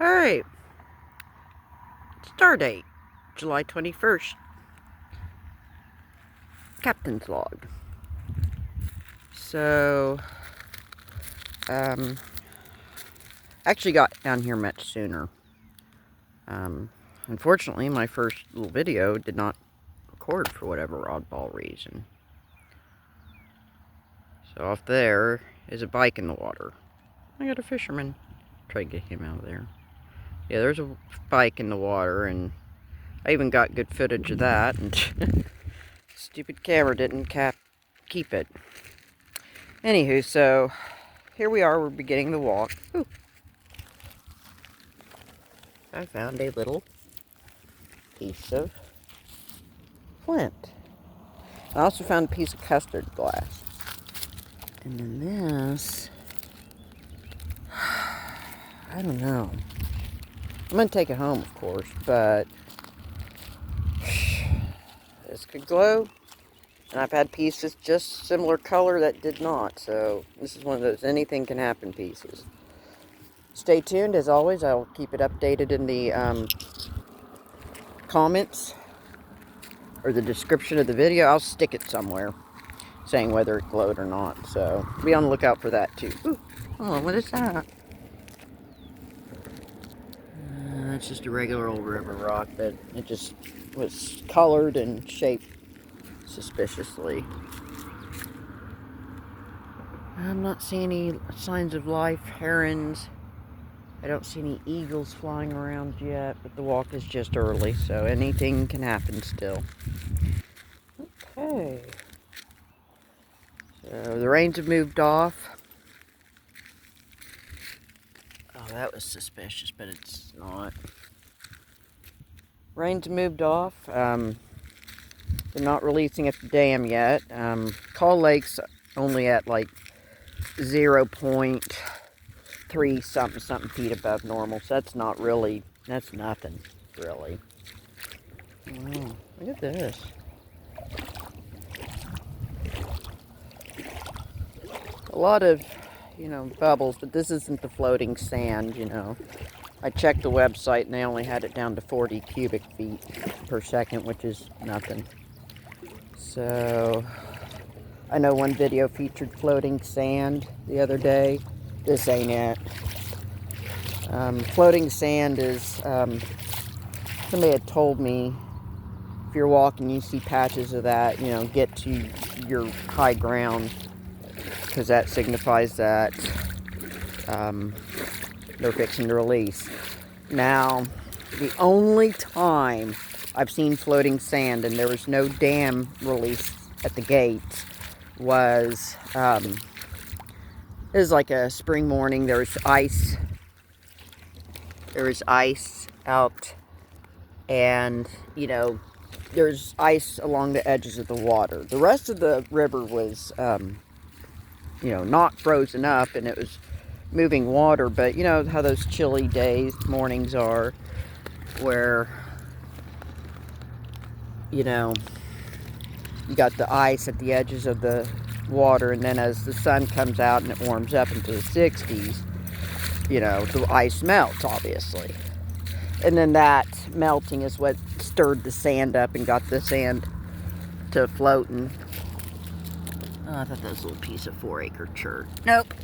Alright, Stardate, July 21st. Captain's log. So, actually got down here much sooner. Unfortunately, my first little video did not record for whatever oddball reason. So off there is a bike in the water. I got a fisherman. Try to get him out of there. Yeah, there's a bike in the water, and I even got good footage of that, and stupid camera didn't keep it. Anywho, so here we are, we're beginning the walk. Ooh. I found a little piece of flint. I also found a piece of custard glass. And then this, I don't know. I'm going to take it home, of course, but this could glow. And I've had pieces just similar color that did not. So this is one of those anything can happen pieces. Stay tuned. As always, I'll keep it updated in the comments or the description of the video. I'll stick it somewhere saying whether it glowed or not. So be on the lookout for that too. Ooh, oh, what is that? That's just a regular old river rock that it just was colored and shaped suspiciously. I'm not seeing any signs of life, herons. I don't see any eagles flying around yet, but the walk is just early, so anything can happen still. Okay. So the rains have moved off. Oh, that was suspicious, but it's not. Rains moved off. They're not releasing at the dam yet. Call Lake's only at like 0.3 something feet above normal, so that's not really, that's nothing, really. Wow, look at this. A lot of, bubbles, but this isn't the floating sand, I checked the website and they only had it down to 40 cubic feet per second, which is nothing. So, I know one video featured floating sand the other day. This ain't it. Floating sand is, somebody had told me, if you're walking, you see patches of that, get to your high ground, because that signifies that they're fixing to release. Now, the only time I've seen floating sand and there was no dam release at the gates was, it was like a spring morning. There was ice. There was ice out, and, there's ice along the edges of the water. The rest of the river was, not frozen up, and it was moving water, but you know how those chilly mornings are, where, you got the ice at the edges of the water, and then as the sun comes out and it warms up into the 60s, the ice melts, obviously. And then that melting is what stirred the sand up and got the sand to floating. Oh, I thought that was a little piece of 4-acre chert. Nope.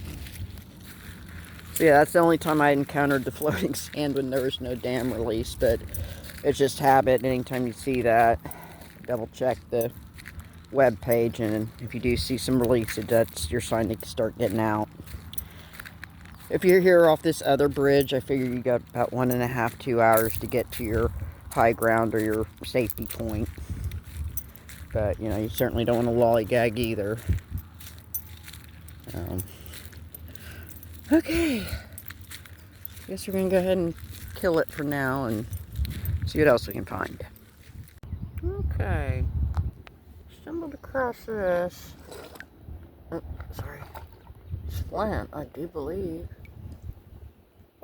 So yeah, that's the only time I encountered the floating sand, when there was no dam release, but it's just habit. Anytime you see that, double check the web page, and if you do see some release, that's your sign to start getting out. If you're here off this other bridge, I figure you got about 1.5 to 2 hours to get to your high ground or your safety point. But, you certainly don't want to lollygag either. Okay. Guess we're going to go ahead and kill it for now and see what else we can find. Okay. Stumbled across this. Oh, sorry. It's flint, I do believe.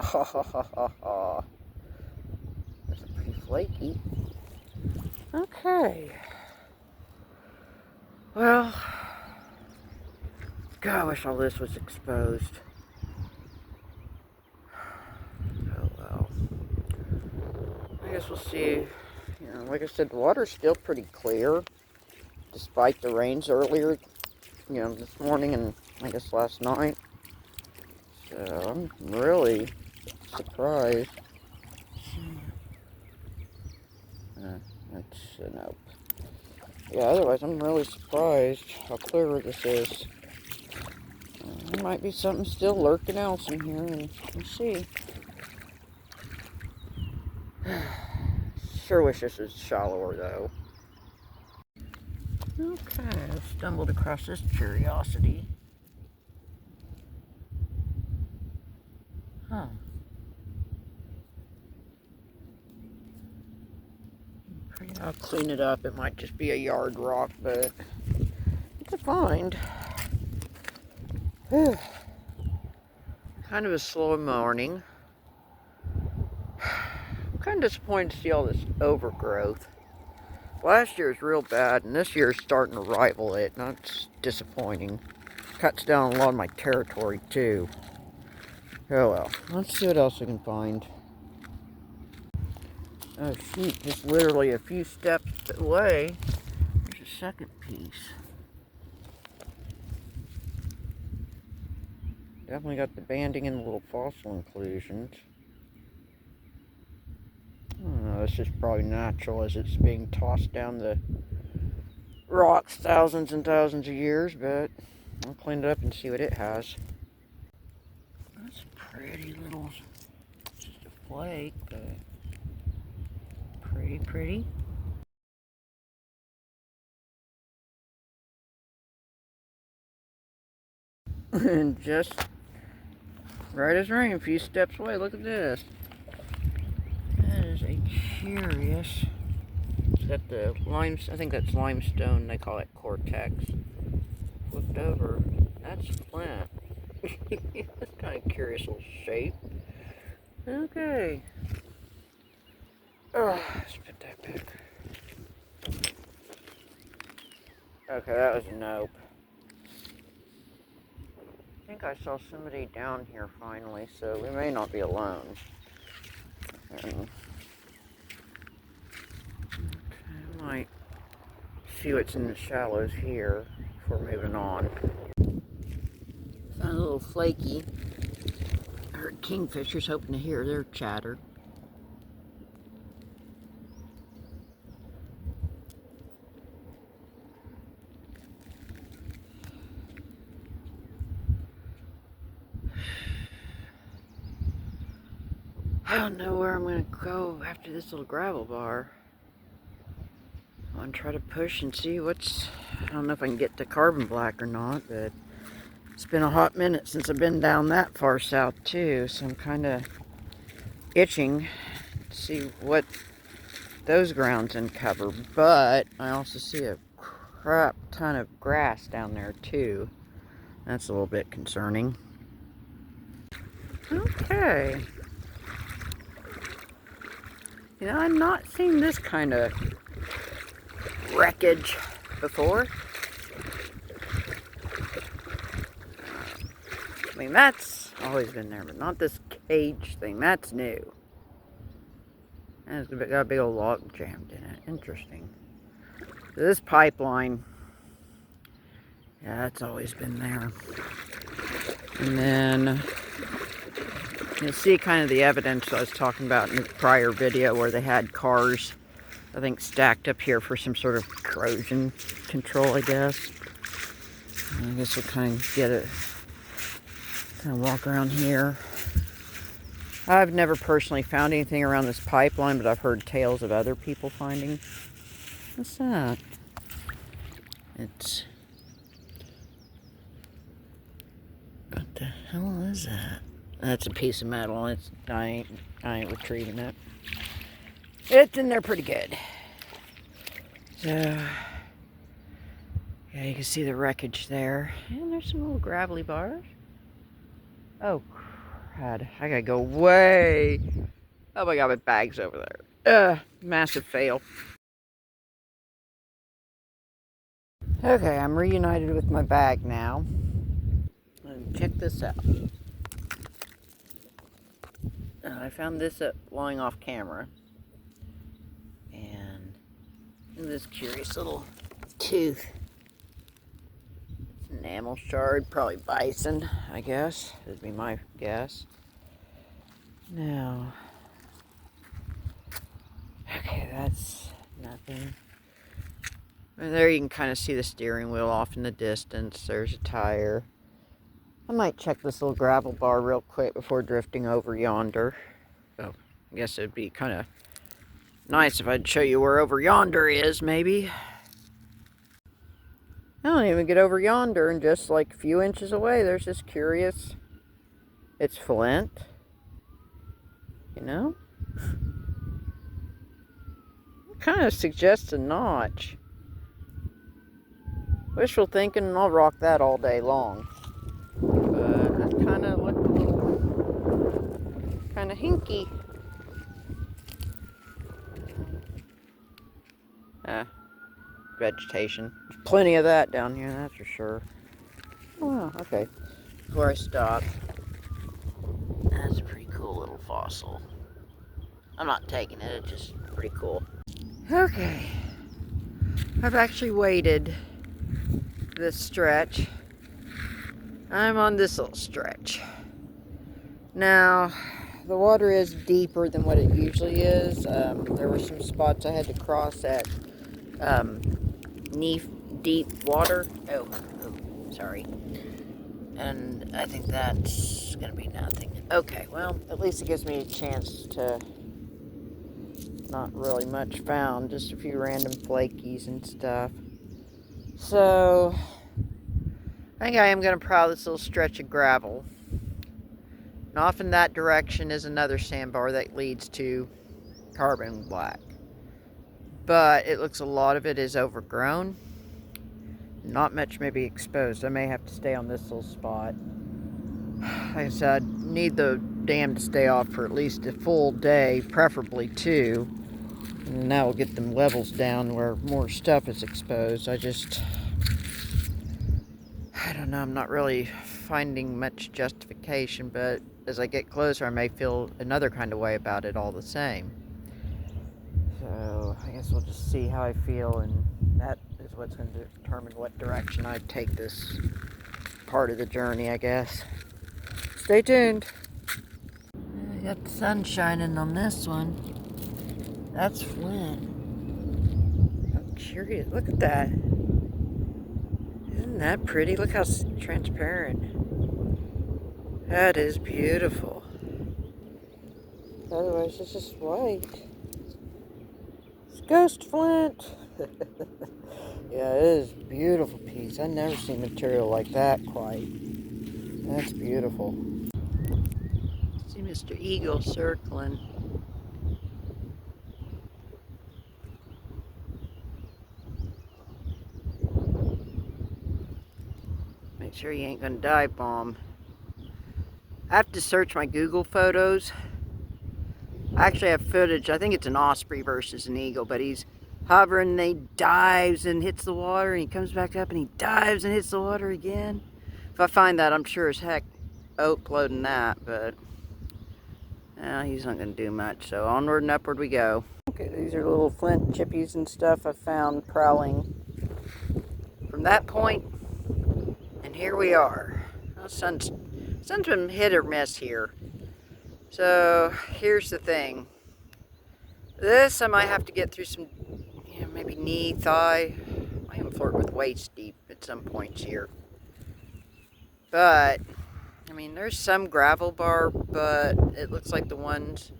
Ha ha ha ha ha. That's pretty flaky. Okay. Well, God, I wish all this was exposed. Oh well. guess we'll see. Like I said, the water's still pretty clear, despite the rains earlier, this morning and I guess last night. So I'm really surprised. That's a nope. Yeah, otherwise I'm really surprised how clear this is. There might be something still lurking else in here, and we'll see. Sure wish this was shallower, though. Okay, I stumbled across this curiosity. Huh. I'll clean it up. It might just be a yard rock, but it's a find. Kind of a slow morning. I'm kind of disappointed to see all this overgrowth. Last year was real bad, and this year is starting to rival it, and that's disappointing. Cuts down a lot of my territory, too. Oh well, let's see what else I can find. Oh shoot, just literally a few steps away, there's a second piece. Definitely got the banding and the little fossil inclusions. I don't know, this is probably natural as it's being tossed down the rocks thousands and thousands of years, but I'll clean it up and see what it has. That's a pretty little, it's just a flake, but pretty. And just right as rain, a few steps away, look at this. That is a curious, it's got the lime, I think that's limestone, they call it cortex. Flipped over, that's flint. That's kind of curious little shape. Okay. Oh, let's put that back. Okay, that was a nope. I think I saw somebody down here finally, so we may not be alone. Okay, I might see what's in the shallows here before moving on. Found a little flaky. I heard kingfishers, hoping to hear their chatter. I don't know where I'm going to go after this little gravel bar. I want to try to push and see what's... I don't know if I can get to carbon black or not, but it's been a hot minute since I've been down that far south too, so I'm kind of itching to see what those grounds uncover. But I also see a crap ton of grass down there too. That's a little bit concerning. Okay. I've not seen this kind of wreckage before. I mean, that's always been there, but not this cage thing. That's new. And it's got a big old log jammed in it. Interesting. So this pipeline, yeah, that's always been there. And then you'll see kind of the evidence I was talking about in the prior video where they had cars, I think, stacked up here for some sort of corrosion control, I guess. I guess we'll kind of get it, kind of walk around here. I've never personally found anything around this pipeline, but I've heard tales of other people finding. What's that? It's... what the hell is that? That's a piece of metal. It's I ain't retrieving it. It's in there pretty good. So yeah, you can see the wreckage there. And there's some little gravelly bars. Oh crud. I gotta go way. Oh my god, my bag's over there. Massive fail. Okay, I'm reunited with my bag now. And check this out. I found this lying off camera. Look at this curious little tooth. It's an enamel shard, probably bison, I guess. That'd be my guess. Now, okay, that's nothing. And there you can kind of see the steering wheel off in the distance. There's a tire. I might check this little gravel bar real quick before drifting over yonder. Oh, I guess it'd be kind of nice if I'd show you where over yonder is, maybe. I don't even get over yonder, and just like a few inches away, there's this curious, it's flint, you know? It kind of suggests a notch. Wishful thinking, and I'll rock that all day long. But it kind of looked a little, kind of hinky. Vegetation. There's plenty of that down here, that's for sure. Oh, wow, okay. Before I stop, that's a pretty cool little fossil. I'm not taking it, it's just pretty cool. Okay. I've actually waded this stretch. I'm on this little stretch. Now, the water is deeper than what it usually is. There were some spots I had to cross at knee-deep water. Oh, sorry. And I think that's going to be nothing. Okay, well, at least it gives me a chance to... Not really much found, just a few random flakies and stuff. So, I think I am going to prowl this little stretch of gravel. And off in that direction is another sandbar that leads to carbon black. But it looks a lot of it is overgrown. Not much may be exposed. I may have to stay on this little spot. Like I said, I need the dam to stay off for at least a full day, preferably 2. And that will get them levels down where more stuff is exposed. I don't know, I'm not really finding much justification, but as I get closer I may feel another kind of way about it all the same. So I guess we'll just see how I feel, and that is what's going to determine what direction I take this part of the journey, I guess. Stay tuned. I got the sun shining on this one. That's flint. I'm curious. Look at that. Isn't that pretty? Look how transparent. That is beautiful. Otherwise, it's just white. It's ghost flint. Yeah, it is a beautiful piece. I've never seen material like that quite. That's beautiful. See Mr. Eagle circling. Make sure you ain't gonna dive bomb. I have to search my Google photos. I actually have footage. I think it's an osprey versus an eagle, but he's hovering and he dives and hits the water, and he comes back up and he dives and hits the water again. If I find that, I'm sure as heck uploading that, but he's not going to do much. So onward and upward we go. Okay, these are little flint chippies and stuff I found prowling from that point, and here we are. Well, sun's been hit or miss here. So here's the thing. This I might have to get through some, maybe knee, thigh. I might even flirt with waist deep at some points here. But I mean, there's some gravel bar, but it looks like the ones,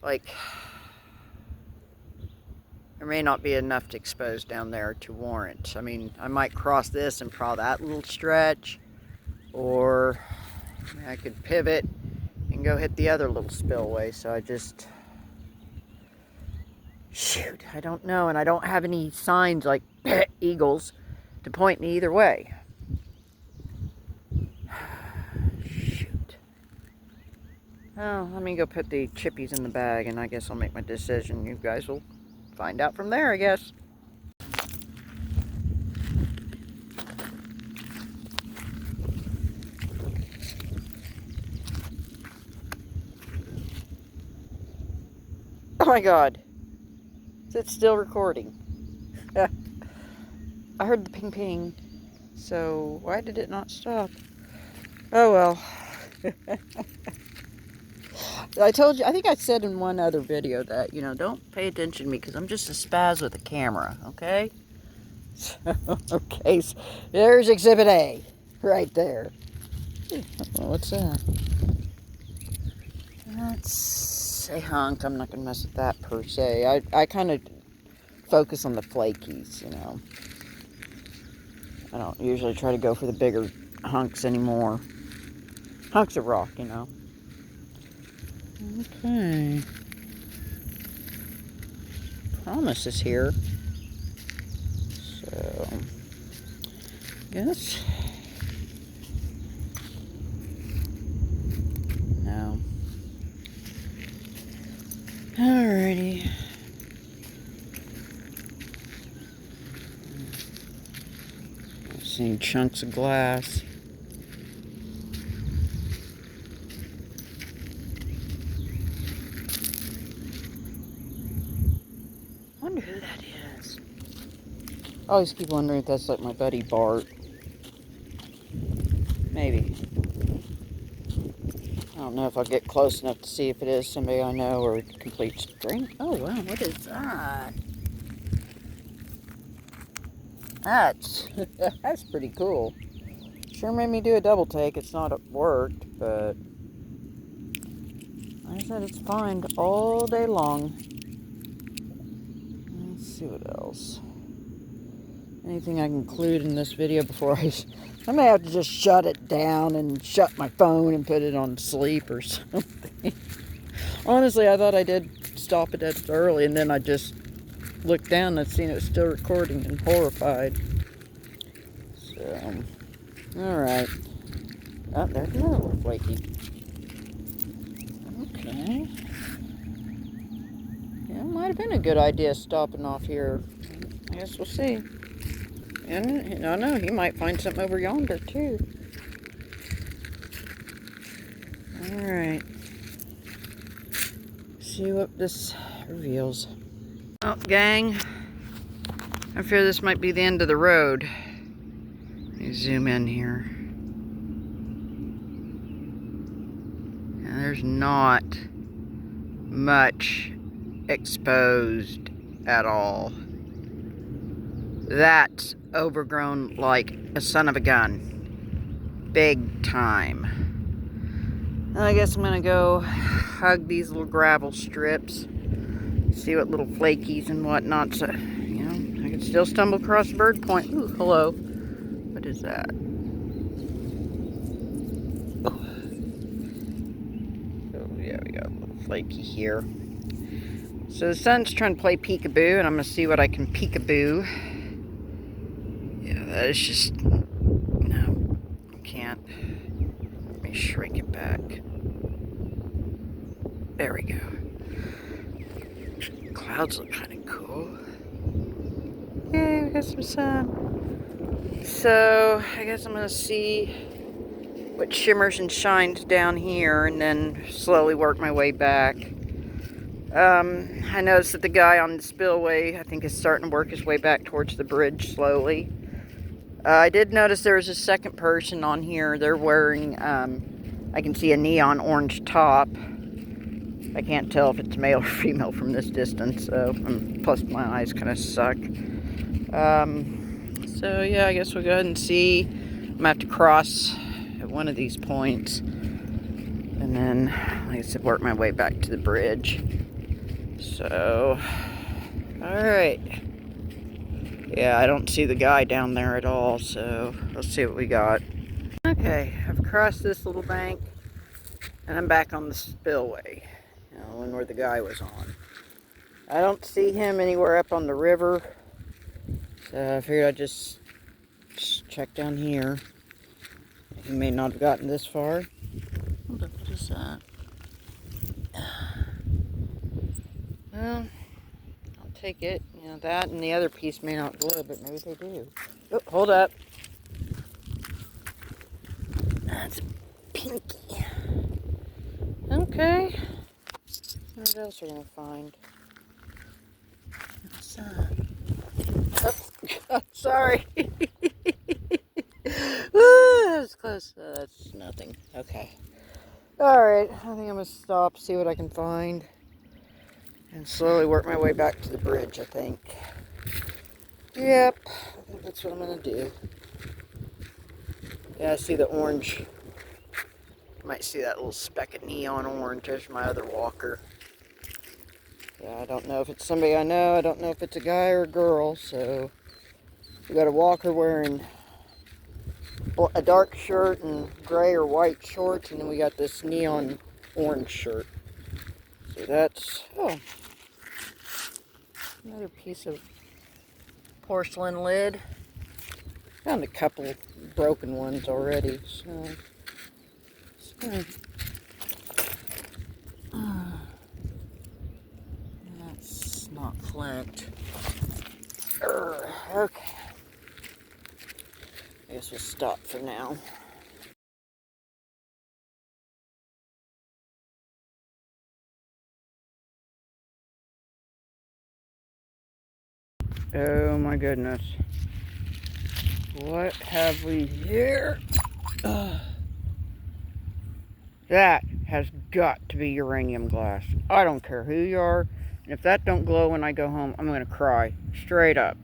like, there may not be enough to expose down there to warrant. I mean, I might cross this and prowl that little stretch, or I could pivot and go hit the other little spillway. So I just, shoot, I don't know, and I don't have any signs like eagles to point me either way. Shoot. Oh, let me go put the chippies in the bag, and I guess I'll make my decision. You guys will find out from there, I guess. Oh my God. Is it still recording? I heard the ping ping. So why did it not stop? Oh well. I told you, I think I said in one other video that, you know, don't pay attention to me because I'm just a spaz with a camera, okay? So, okay, so there's Exhibit A, right there. Well, what's that? That's a hunk. I'm not going to mess with that per se. I kind of focus on the flakies, you know. I don't usually try to go for the bigger hunks anymore. Hunks of rock, you know. Okay. Promise is here. So, yes. No. Alrighty. I've seen chunks of glass. I wonder who that is. I always keep wondering if that's like my buddy Bart. Maybe. I don't know if I'll get close enough to see if it is somebody I know or a complete stranger. Oh wow, what is that? That's pretty cool. Sure made me do a double take. It's not worked, but like I said, it's fine all day long. Let's see what else. Anything I can include in this video before I may have to just shut it down and shut my phone and put it on sleep or something. Honestly, I thought I did stop it at early, and then I just looked down and seen it was still recording and horrified. So, alright. Oh, there's another little flaky. Okay. Yeah, it might have been a good idea stopping off here. I guess we'll see. And I know he might find something over yonder too. Alright. See what this reveals. Oh, gang. I fear this might be the end of the road. Let me zoom in here. And there's not much exposed at all. That's overgrown like a son of a gun. Big time. And I guess I'm gonna go hug these little gravel strips. See what little flakies and whatnot. So, you know, I can still stumble across Bird Point. Ooh, hello. What is that? Oh, yeah, we got a little flaky here. So the sun's trying to play peekaboo, and I'm gonna see what I can peekaboo. Yeah, that is just, no, I can't. Let me shrink it back. There we go. Clouds look kind of cool. Yay, we got some sun. So, I guess I'm gonna see what shimmers and shines down here and then slowly work my way back. I noticed that the guy on the spillway, I think, is starting to work his way back towards the bridge slowly. I did notice there was a second person on here. They're wearing, I can see a neon orange top. I can't tell if it's male or female from this distance, so, plus my eyes kind of suck. So yeah, I guess we'll go ahead and see. I'm gonna have to cross at one of these points, and then, like I said, work my way back to the bridge. So, alright. Yeah, I don't see the guy down there at all, so let's see what we got. Okay, I've crossed this little bank, and I'm back on the spillway, you know, where the guy was on. I don't see him anywhere up on the river, so I figured I'd just check down here. He may not have gotten this far. Hold up, what is that? Well, I'll take it. You know, that and the other piece may not glow, but maybe they do. Oh, hold up. That's pinky. Okay. What else are we going to find? What's that? Oh, sorry. That was close. That's nothing. Okay. Alright, I think I'm going to stop, see what I can find. And slowly work my way back to the bridge, I think. Yep, I think that's what I'm going to do. Yeah, I see the orange. Might see that little speck of neon orange. There's my other walker. Yeah, I don't know if it's somebody I know. I don't know if it's a guy or a girl. So we got a walker wearing a dark shirt and gray or white shorts. And then we got this neon orange shirt. So that's, oh, another piece of porcelain lid. Found a couple broken ones already. So that's not flint. Okay. I guess we'll stop for now. Oh my goodness. What have we here? That has got to be uranium glass. I don't care who you are. And if that don't glow when I go home, I'm going to cry. Straight up.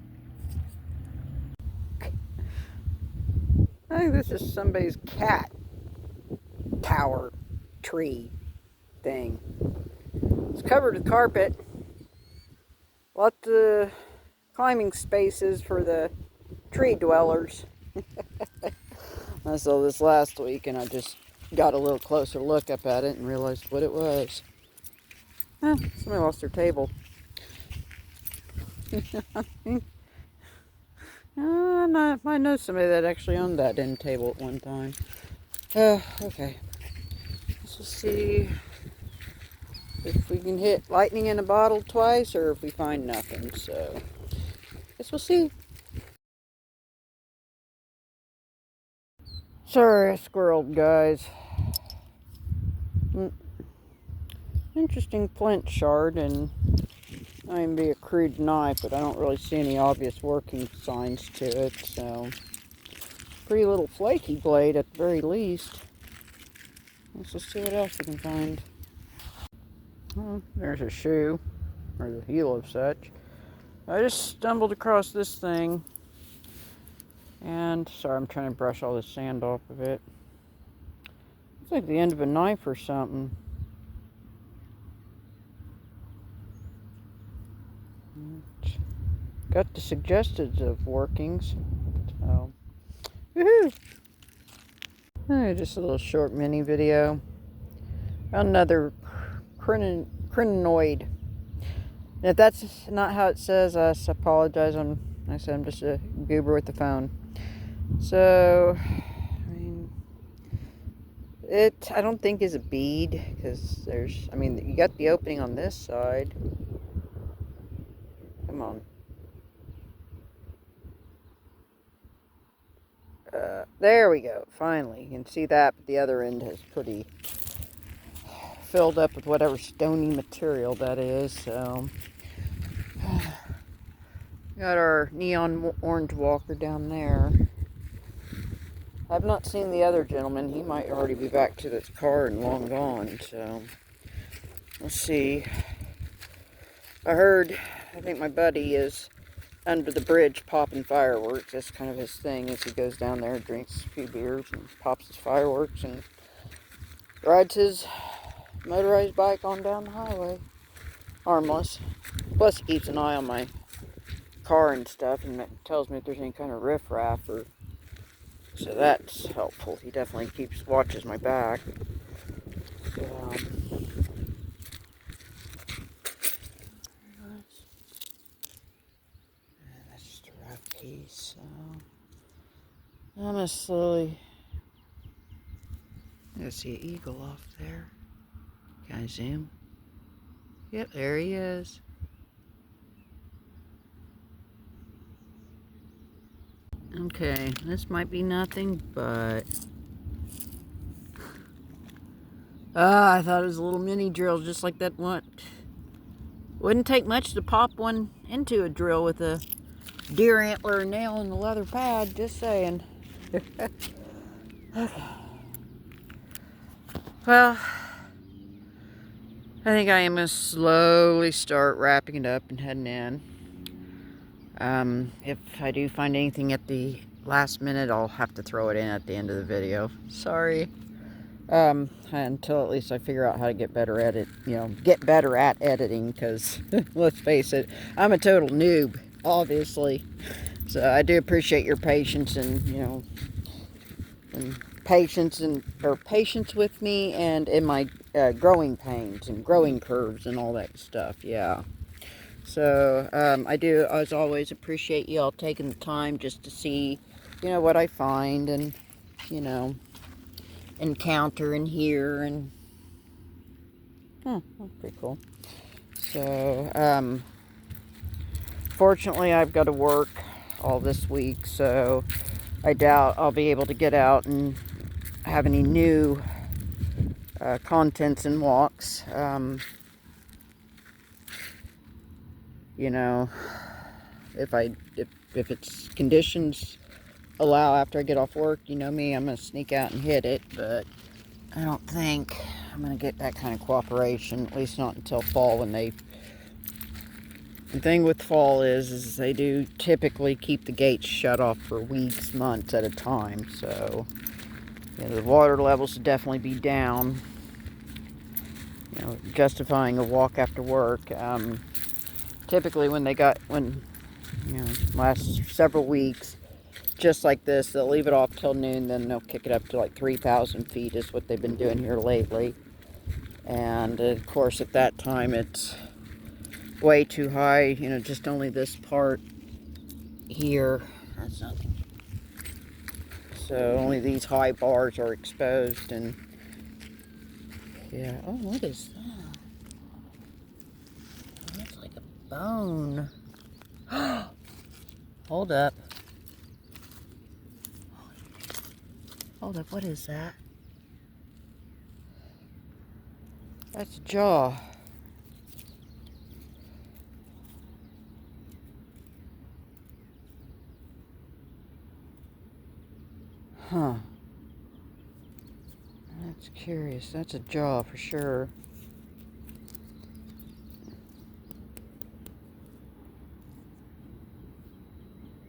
I think this is somebody's cat tower tree thing. It's covered with carpet. Lots of climbing spaces for the tree dwellers. I saw this last week and I just got a little closer look up at it and realized what it was. Somebody lost their table. I know somebody that actually owned that end table at one time. Okay. Let's just see if we can hit lightning in a bottle twice or if we find nothing. So, guess we'll see. Sorry, I squirreled, guys. Interesting flint shard, and might even be a crude knife, but I don't really see any obvious working signs to it, so pretty little flaky blade at the very least. Let's just see what else we can find. Oh, there's a shoe, or the heel of such. I just stumbled across this thing, and sorry, I'm trying to brush all the sand off of it. It's like the end of a knife or something. Got the suggestions of workings. So, woohoo! Just a little short mini video. Another crinoid. If that's not how it says, I apologize. I'm just a goober with the phone. So, I don't think is a bead because you got the opening on this side. Come on. There we go. Finally, you can see that, but the other end is pretty filled up with whatever stony material that is. So, got our neon orange walker down there. I've not seen the other gentleman. He might already be back to his car and long gone. So, let's see. I think my buddy is under the bridge popping fireworks. That's kind of his thing, as he goes down there, drinks a few beers and pops his fireworks and rides his motorized bike on down the highway. Harmless. Plus he keeps an eye on my car and stuff and tells me if there's any kind of riffraff, so that's helpful. He definitely watches my back. So I'm gonna slowly. I see an eagle off there. Can I zoom? Yep, there he is. Okay, this might be nothing, but I thought it was a little mini drill, just like that one. Wouldn't take much to pop one into a drill with a deer antler nail in the leather pad, just saying. Okay. Well, I think I am going to slowly start wrapping it up and heading in. If I do find anything at the last minute, I'll have to throw it in at the end of the video. Sorry. Until at least I figure out how to get better at it, get better at editing, because let's face it, I'm a total noob, obviously. So I do appreciate your patience and, patience with me and in my growing pains and growing curves and all that stuff. Yeah. So I do, as always, appreciate you all taking the time just to see, what I find and, encounter and hear, and that's pretty cool. So fortunately I've got to work all this week, so I doubt I'll be able to get out and have any new contents and walks. If it's conditions allow after I get off work, you know me, I'm gonna sneak out and hit it, but I don't think I'm gonna get that kind of cooperation, at least not until fall, when the thing with fall is they do typically keep the gates shut off for weeks, months at a time, so the water levels should definitely be down, justifying a walk after work. Typically last several weeks, just like this, they'll leave it off till noon, then they'll kick it up to like 3,000 feet is what they've been doing here lately. And of course at that time it's way too high, just only this part here, that's nothing. So only these high bars are exposed, and yeah. Oh, what is that? That's like a bone. Hold up. Hold up, what is that? That's a jaw. Huh. That's curious. That's a jaw for sure.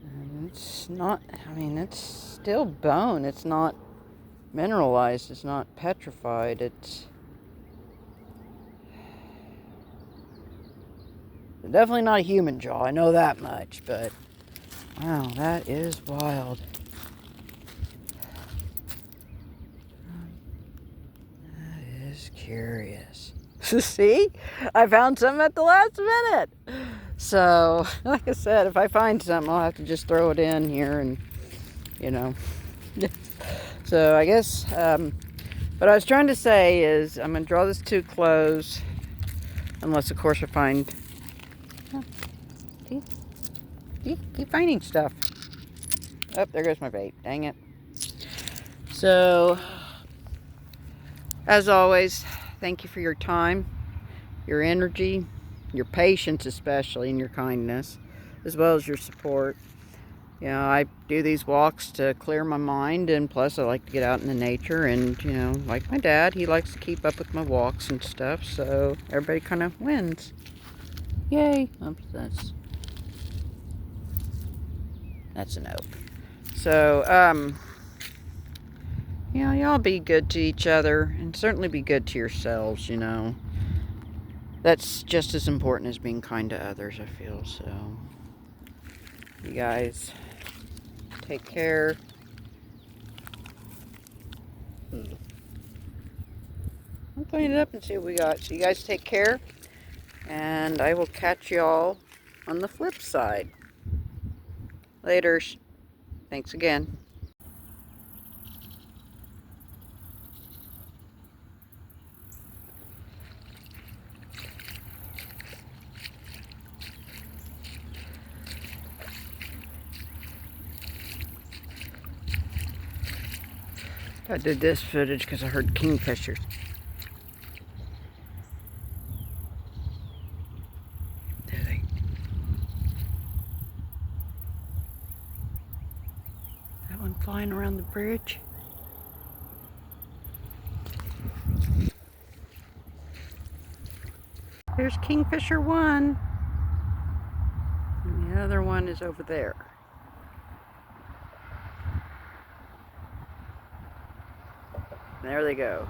And it's not, it's still bone. It's not mineralized. It's not petrified. It's definitely not a human jaw. I know that much, but wow, that is wild. That is curious. See? I found some at the last minute. So, like I said, if I find something, I'll have to just throw it in here and, So, I guess, what I was trying to say is I'm going to draw this to a close. Unless, of course, I find... Oh, keep finding stuff. Oh, there goes my bait. Dang it. So, as always, thank you for your time, your energy, your patience especially, and your kindness, as well as your support. I do these walks to clear my mind, and plus I like to get out in the nature, and, like my dad, he likes to keep up with my walks and stuff, so everybody kind of wins. Yay. Oops, that's an oak. So, y'all be good to each other, and certainly be good to yourselves, That's just as important as being kind to others, I feel. So, you guys take care. I'll clean it up and see what we got. So you guys take care, and I will catch y'all on the flip side. Laters. Thanks again. I did this footage because I heard kingfishers. flying around the bridge. There's Kingfisher 1. And the other one is over there. There they go.